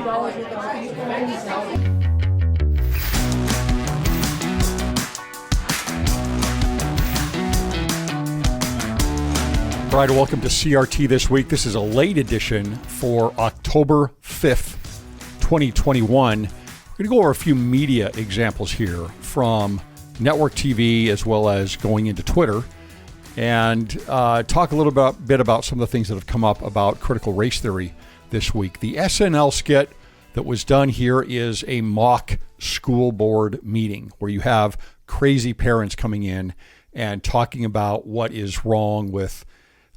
All right, welcome to CRT this week. This is a late edition for October 5th, 2021. We're going to go over a few media examples here from network TV as well as going into Twitter and talk a little bit about some of the things that have come up about critical race theory this week. The SNL skit that was done here is a mock school board meeting where you have crazy parents coming in and talking about what is wrong with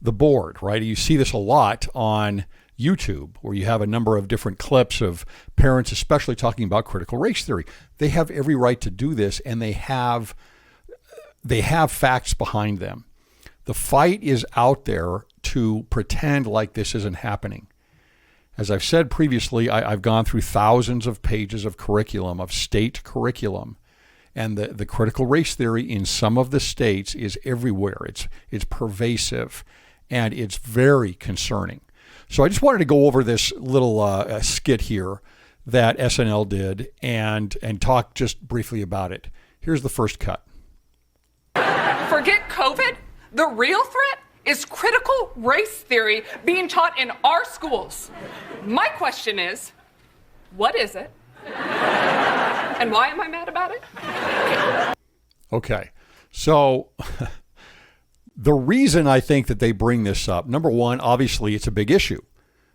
the board, right? You see this a lot on YouTube where you have a number of different clips of parents, especially talking about critical race theory. They have every right to do this, and they have facts behind them. The fight is out there to pretend like this isn't happening. As I've said previously, I've gone through thousands of pages of curriculum, of state curriculum, and the critical race theory in some of the states is everywhere. It's pervasive, and it's very concerning. So I just wanted to go over this little skit here that SNL did and talk just briefly about it. Here's the first cut. Forget COVID. The real threat is critical race theory being taught in our schools. My question is, what is it? And why am I mad about it? Okay, so the reason I think that they bring this up, number one, obviously it's a big issue,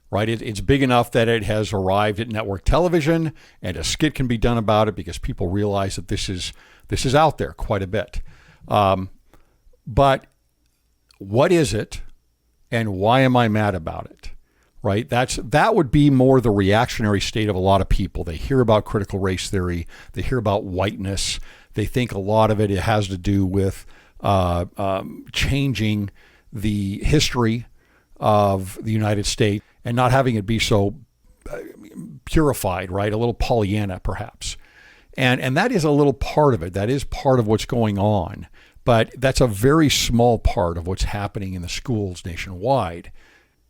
right? It's big enough that it has arrived at network television, and a skit can be done about it because people realize that this is out there quite a bit. But what is it, and why am I mad about it? Right? That would be more the reactionary state of a lot of people. They hear about critical race theory. They hear about whiteness. They think a lot of it has to do with changing the history of the United States and not having it be so purified, right? A little Pollyanna, perhaps. And that is a little part of it. That is part of what's going on. But that's a very small part of what's happening in the schools nationwide.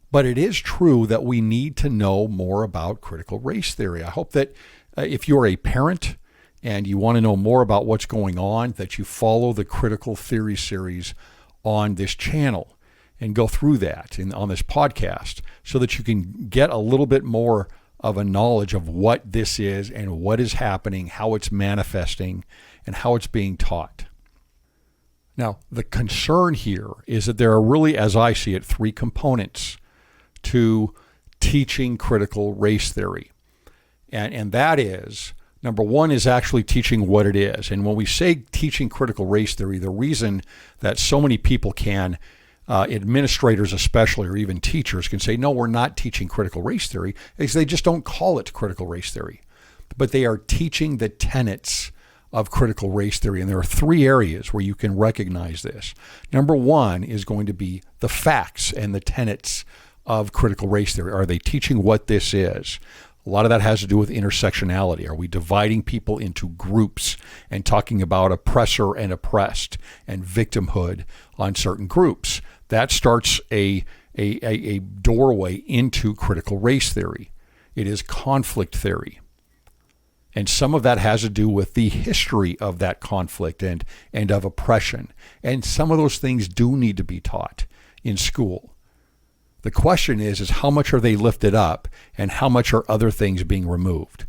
But it is true that we need to know more about critical race theory. I hope that if you're a parent and you want to know more about what's going on, that you follow the Critical Theory series on this channel and go through that on this podcast so that you can get a little bit more of a knowledge of what this is and what is happening, how it's manifesting, and how it's being taught. Now, the concern here is that there are really, as I see it, three components to teaching critical race theory. And that is, number one is actually teaching what it is. And when we say teaching critical race theory, the reason that so many people can, administrators especially, or even teachers can say, no, we're not teaching critical race theory, is they just don't call it critical race theory. But they are teaching the tenets of critical race theory. And there are three areas where you can recognize this. Number one is going to be the facts and the tenets of critical race theory. Are they teaching what this is? A lot of that has to do with intersectionality. Are we dividing people into groups and talking about oppressor and oppressed and victimhood on certain groups? That starts a doorway into critical race theory. It is conflict theory. And some of that has to do with the history of that conflict and of oppression. And some of those things do need to be taught in school. The question is how much are they lifted up and how much are other things being removed?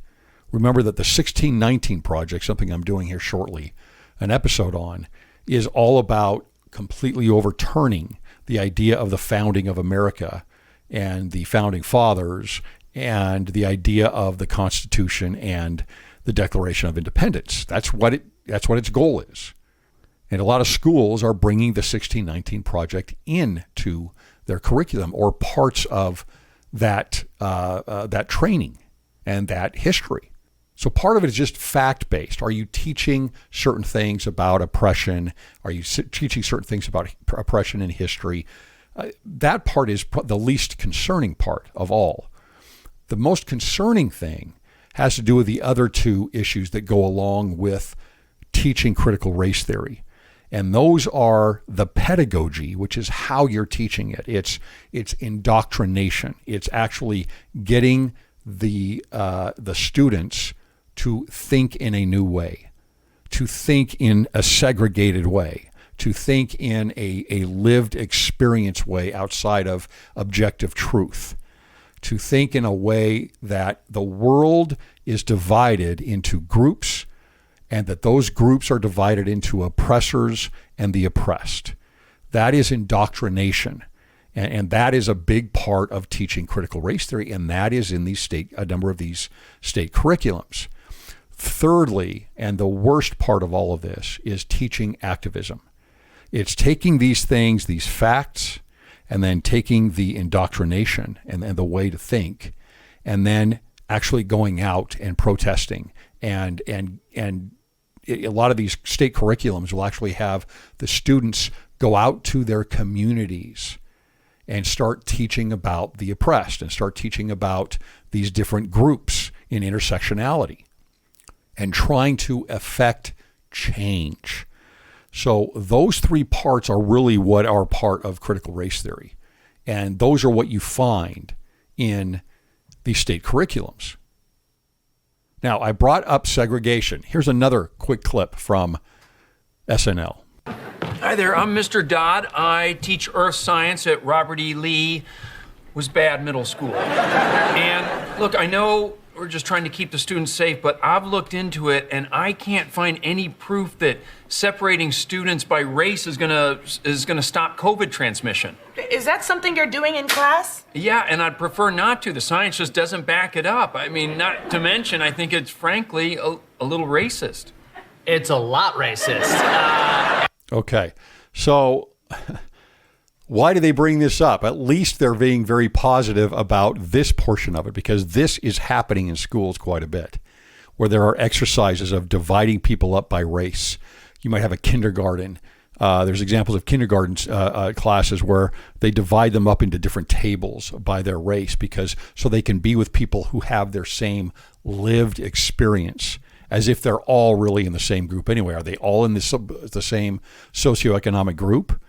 Remember that the 1619 Project, something I'm doing here shortly, an episode on, is all about completely overturning the idea of the founding of America and the founding fathers and the idea of the Constitution and the Declaration of Independence. That's what its goal is. And a lot of schools are bringing the 1619 Project into their curriculum or parts of that training and that history. So part of it is just fact-based. Are you teaching certain things about oppression? Are you teaching certain things about oppression in history? That part is the least concerning part of all. The most concerning thing has to do with the other two issues that go along with teaching critical race theory. And those are the pedagogy, which is how you're teaching it. It's indoctrination. It's actually getting the students to think in a new way, to think in a segregated way, to think in a lived experience way outside of objective truth, to think in a way that the world is divided into groups and that those groups are divided into oppressors and the oppressed. That is indoctrination. And that is a big part of teaching critical race theory, and that is in a number of these state curriculums. Thirdly, and the worst part of all of this, is teaching activism. It's taking these things, these facts, and then taking the indoctrination and the way to think, and then actually going out and protesting. And a lot of these state curriculums will actually have the students go out to their communities and start teaching about the oppressed and start teaching about these different groups in intersectionality and trying to affect change. So those three parts are really what are part of critical race theory. And those are what you find in these state curriculums. Now, I brought up segregation. Here's another quick clip from SNL. Hi there, I'm Mr. Dodd. I teach earth science at Robert E. Lee. Was bad middle school. And look, I know we're just trying to keep the students safe, but I've looked into it and I can't find any proof that separating students by race is gonna stop COVID transmission. Is that something you're doing in class? Yeah, and I'd prefer not to. The science just doesn't back it up. I mean, not to mention, I think it's frankly a little racist. It's a lot racist. Okay, so why do they bring this up? At least they're being very positive about this portion of it, because this is happening in schools quite a bit, where there are exercises of dividing people up by race. You might have a kindergarten. There's examples of kindergarten classes where they divide them up into different tables by their race, so they can be with people who have their same lived experience, as if they're all really in the same group anyway. Are they all in the same socioeconomic group?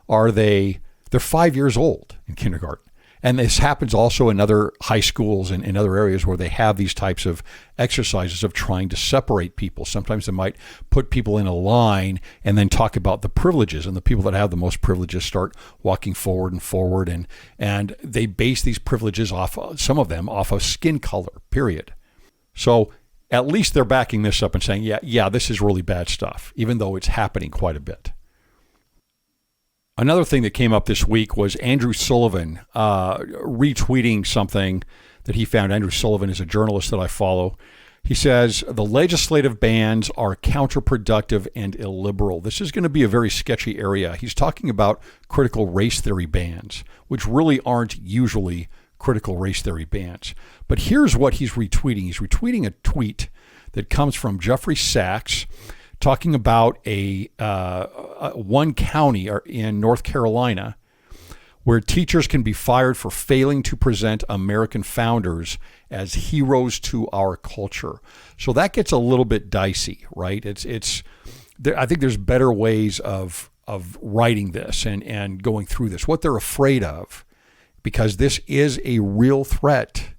They're 5 years old in kindergarten. And this happens also in other high schools and in other areas where they have these types of exercises of trying to separate people. Sometimes they might put people in a line and then talk about the privileges, and the people that have the most privileges start walking forward and forward. And they base these privileges some of them off of skin color, period. So at least they're backing this up and saying, yeah, this is really bad stuff, even though it's happening quite a bit. Another thing that came up this week was Andrew Sullivan retweeting something that he found. Andrew Sullivan is a journalist that I follow. He says, the legislative bans are counterproductive and illiberal. This is going to be a very sketchy area. He's talking about critical race theory bans, which really aren't usually critical race theory bans. But here's what he's retweeting. He's retweeting a tweet that comes from Jeffrey Sachs, talking about one county in North Carolina where teachers can be fired for failing to present American founders as heroes to our culture. So that gets a little bit dicey, right? I think there's better ways of writing this and going through this. What they're afraid of, because this is a real threat,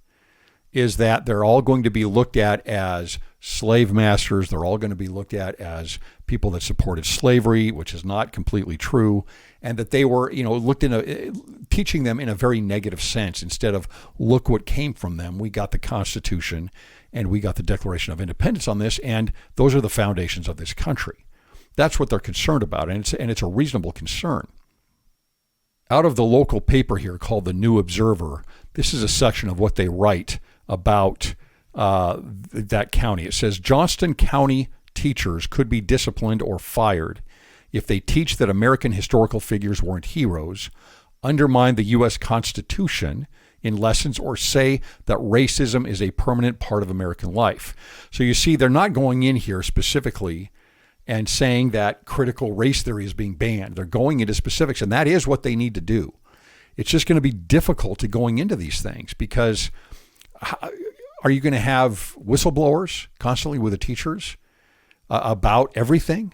is that they're all going to be looked at as slave masters. They're all going to be looked at as people that supported slavery, which is not completely true, and that they were, teaching them in a very negative sense instead of look what came from them. We got the Constitution and we got the Declaration of Independence on this, and those are the foundations of this country. That's what they're concerned about, and it's a reasonable concern. Out of the local paper here called The New Observer, this is a section of what they write about that county. It says, Johnston County teachers could be disciplined or fired if they teach that American historical figures weren't heroes, undermine the U.S. Constitution in lessons, or say that racism is a permanent part of American life. So you see, they're not going in here specifically and saying that critical race theory is being banned. They're going into specifics, and that is what they need to do. It's just going to be difficult to going into these things, because are you going to have whistleblowers constantly with the teachers about everything?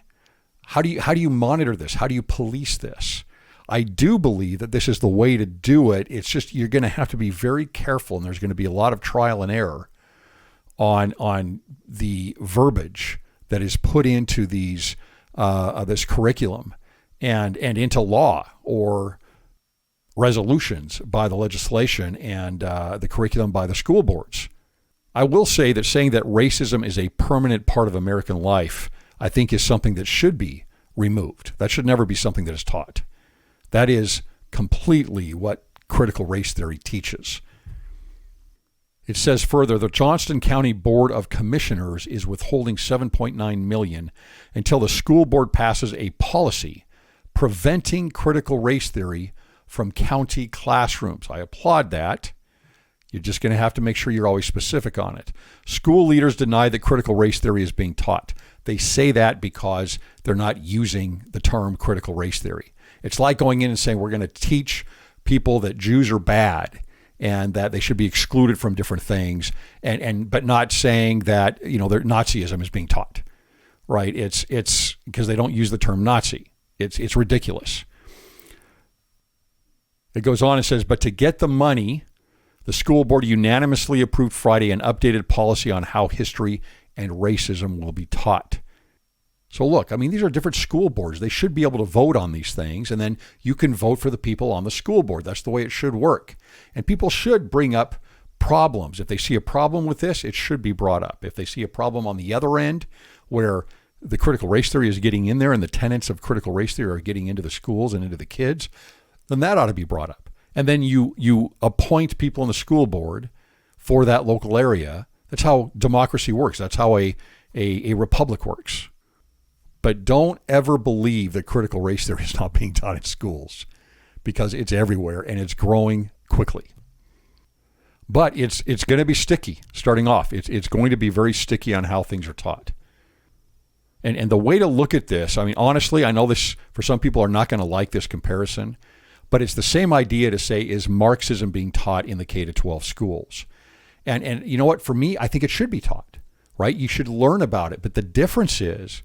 How do you monitor this? How do you police this? I do believe that this is the way to do it. It's just you're going to have to be very careful, and there's going to be a lot of trial and error on the verbiage that is put into these this curriculum and into law or resolutions by the legislation and the curriculum by the school boards. I will say that saying that racism is a permanent part of American life, I think, is something that should be removed. That should never be something that is taught. That is completely what critical race theory teaches. It says further, the Johnston County Board of Commissioners is withholding $7.9 million until the school board passes a policy preventing critical race theory from county classrooms. I applaud that. You're just going to have to make sure you're always specific on it. School leaders deny that critical race theory is being taught. They say that because they're not using the term critical race theory. It's like going in and saying we're going to teach people that Jews are bad and that they should be excluded from different things, but not saying that their Nazism is being taught, right? It's because they don't use the term Nazi. It's ridiculous. It goes on and says, but to get the money, the school board unanimously approved Friday an updated policy on how history and racism will be taught. So look, these are different school boards. They should be able to vote on these things, and then you can vote for the people on the school board. That's the way it should work. And people should bring up problems. If they see a problem with this, it should be brought up. If they see a problem on the other end where the critical race theory is getting in there and the tenets of critical race theory are getting into the schools and into the kids, then that ought to be brought up. And then you appoint people in the school board for that local area. That's how democracy works. That's how a republic works. But don't ever believe that critical race theory is not being taught in schools, because it's everywhere and it's growing quickly. But it's going to be sticky starting off. It's going to be very sticky on how things are taught. And the way to look at this, honestly, I know this for some people are not going to like this comparison, but it's the same idea to say, is Marxism being taught in the K-12 schools? And you know what? For me, I think it should be taught, right? You should learn about it. But the difference is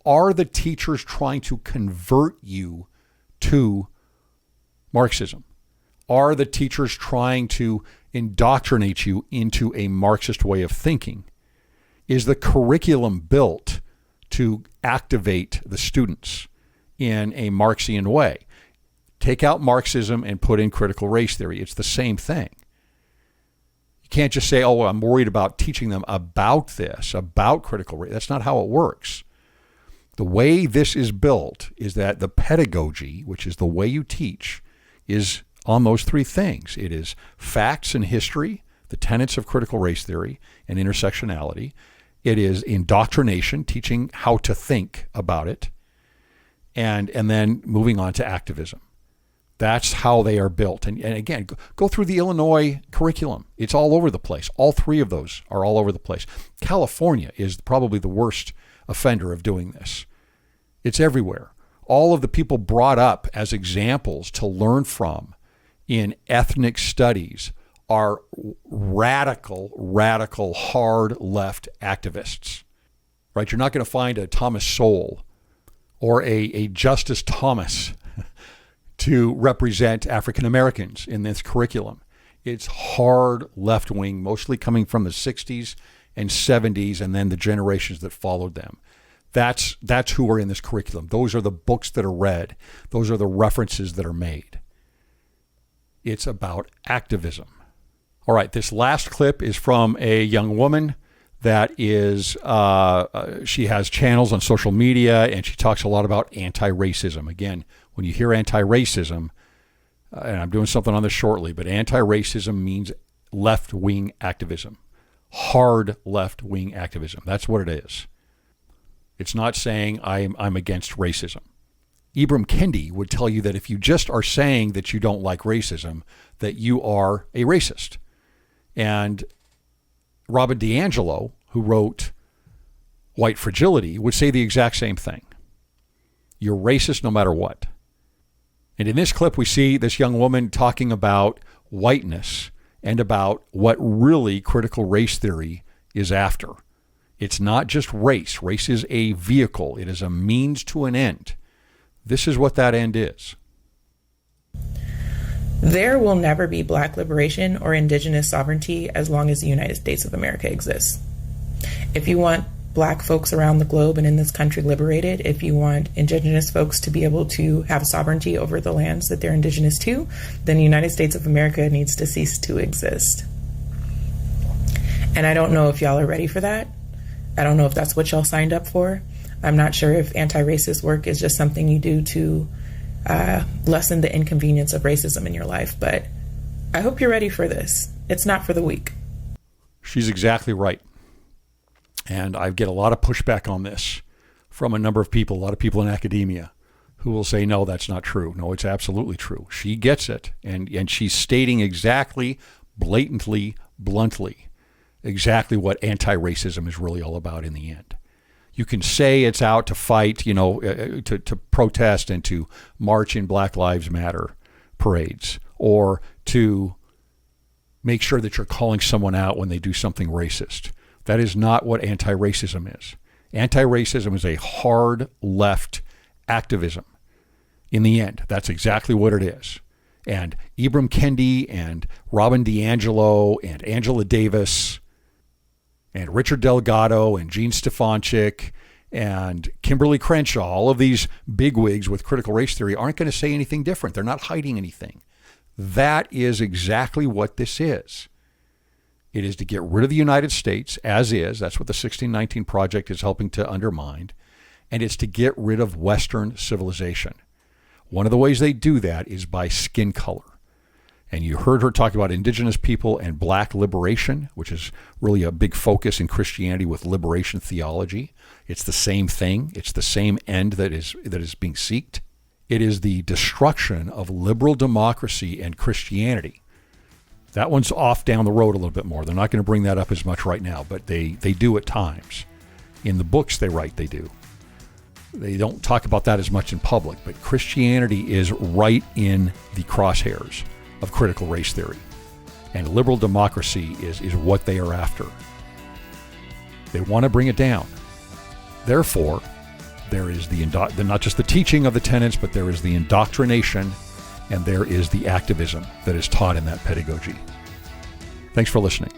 are the teachers trying to convert you to Marxism? Are the teachers trying to indoctrinate you into a Marxist way of thinking? Is the curriculum built to activate the students in a Marxian way? Take out Marxism and put in critical race theory. It's the same thing. You can't just say, oh, I'm worried about teaching them about this, about critical race. That's not how it works. The way this is built is that the pedagogy, which is the way you teach, is on those three things. It is facts and history, the tenets of critical race theory and intersectionality. It is indoctrination, teaching how to think about it, and then moving on to activism. That's how they are built. And again, go through the Illinois curriculum. It's all over the place. All three of those are all over the place. California is probably the worst offender of doing this. It's everywhere. All of the people brought up as examples to learn from in ethnic studies are radical, hard left activists, right? You're not going to find a Thomas Sowell or a Justice Thomas to represent African Americans in this curriculum. It's hard left-wing, mostly coming from the 60s and 70s and then the generations that followed them. That's who are in this curriculum. Those are the books that are read. Those are the references that are made. It's about activism. All right, this last clip is from a young woman that is, she has channels on social media, and she talks a lot about anti-racism. Again, when you hear anti-racism, and I'm doing something on this shortly, but anti-racism means left-wing activism, hard left-wing activism. That's what it is. It's not saying I'm against racism. Ibram Kendi would tell you that if you just are saying that you don't like racism, that you are a racist. And Robin DiAngelo, who wrote White Fragility, would say the exact same thing. You're racist no matter what. And in this clip, we see this young woman talking about whiteness and about what really critical race theory is after. It's not just race. Race is a vehicle. It is a means to an end. This is what that end is. There will never be Black liberation or indigenous sovereignty as long as the United States of America exists. If you want Black folks around the globe and in this country liberated, if you want indigenous folks to be able to have sovereignty over the lands that they're indigenous to, then the United States of America needs to cease to exist. And I don't know if y'all are ready for that. I don't know if that's what y'all signed up for. I'm not sure if anti-racist work is just something you do to lessen the inconvenience of racism in your life, but I hope you're ready for this. It's not for the weak. She's exactly right. And I get a lot of pushback on this from a number of people, a lot of people in academia who will say, no, that's not true. No, it's absolutely true. She gets it. And she's stating exactly, blatantly, bluntly, exactly what anti-racism is really all about in the end. You can say it's out to fight, to protest and to march in Black Lives Matter parades, or to make sure that you're calling someone out when they do something racist. That is not what anti-racism is. Anti-racism is a hard left activism. In the end, that's exactly what it is. And Ibram Kendi and Robin DiAngelo and Angela Davis and Richard Delgado and Gene Stefanczyk and Kimberly Crenshaw, all of these bigwigs with critical race theory aren't going to say anything different. They're not hiding anything. That is exactly what this is. It is to get rid of the United States as is. That's what the 1619 Project is helping to undermine. And it's to get rid of Western civilization. One of the ways they do that is by skin color. And you heard her talk about indigenous people and Black liberation, which is really a big focus in Christianity with liberation theology. It's the same thing. It's the same end that is being sought. It is the destruction of liberal democracy and Christianity. That one's off down the road a little bit more. They're not going to bring that up as much right now, but they do at times. In the books they write, they do. They don't talk about that as much in public, but Christianity is right in the crosshairs of critical race theory. And liberal democracy is what they are after. They want to bring it down. Therefore, there is not just the teaching of the tenets, but there is the indoctrination and there is the activism that is taught in that pedagogy. Thanks for listening.